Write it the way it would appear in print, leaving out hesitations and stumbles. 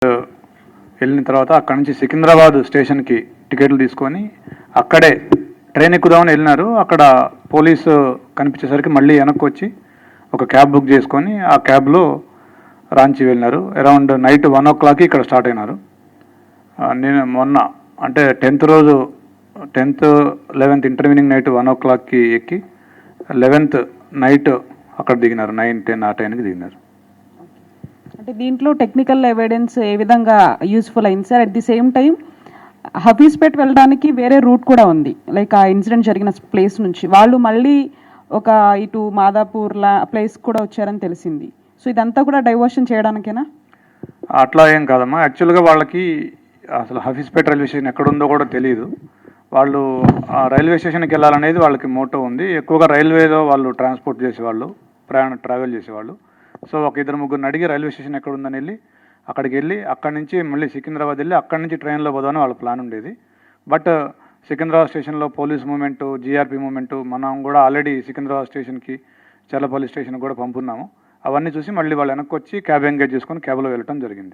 వెళ్ళిన తర్వాత అక్కడ నుంచి సికింద్రాబాద్ స్టేషన్కి టికెట్లు తీసుకొని అక్కడే ట్రైన్ ఎక్కుదామని వెళ్ళినారు. అక్కడ పోలీసు కనిపించేసరికి మళ్ళీ వెనక్కి వచ్చి ఒక క్యాబ్ బుక్ చేసుకొని ఆ క్యాబ్లో రాంచి వెళ్ళినారు. అరౌండ్ నైట్ 1 o'clock ఇక్కడ స్టార్ట్ అయినారు. నేను మొన్న అంటే 10th రోజు 10th 11th ఇంటర్వ్యూనింగ్ నైట్ 1 o'clockకి ఎక్కి 11th నైట్ అక్కడ దిగినారు. 9, 10 ఆ టైంకి దిగినారు. అంటే దీంట్లో టెక్నికల్ ఎవిడెన్స్ ఏ విధంగా యూస్ఫుల్ అయింది sir? At the same time Hafeezpet వెళ్ళడానికి వేరే రూట్ కూడా ఉంది, లైక్ ఆ ఇన్సిడెంట్ జరిగిన ప్లేస్ నుంచి వాళ్ళు మళ్ళీ ఒక ఇటు మాదాపూర్లా ప్లేస్ కూడా వచ్చారని తెలిసింది. సో ఇదంతా కూడా డైవర్షన్ చేయడానికేనా? అట్లా ఏం కాదమ్మా. యాక్చువల్గా వాళ్ళకి అసలు హఫీజ్పేట్ రైల్వే స్టేషన్ ఎక్కడుందో కూడా తెలియదు. వాళ్ళు ఆ రైల్వే స్టేషన్కి వెళ్ళాలనేది వాళ్ళకి మోటో ఉంది. ఎక్కువగా రైల్వేలో వాళ్ళు ట్రాన్స్పోర్ట్ చేసేవాళ్ళు, ట్రావెల్ చేసేవాళ్ళు. సో ఒక 2-3 అడిగి రైల్వే స్టేషన్ ఎక్కడ ఉందని వెళ్ళి అక్కడికి వెళ్ళి అక్కడి నుంచి మళ్ళీ సికింద్రాబాద్ వెళ్ళి అక్కడి నుంచి ట్రైన్లో పోదామని వాళ్ళ ప్లాన్ ఉండేది. బట్ సికింద్రాబాద్ స్టేషన్లో పోలీస్ మూమెంటు, జీఆర్పీ మూమెంటు, మనం కూడా ఆల్రెడీ సికింద్రాబాద్ స్టేషన్కి చల్లపల్లి స్టేషన్కి కూడా పంపున్నాము. అవన్నీ చూసి మళ్ళీ వాళ్ళు వెనక్కి వచ్చి క్యాబ్ ఎంగేజ్ చేసుకొని క్యాబ్లో వెళ్ళటం జరిగింది.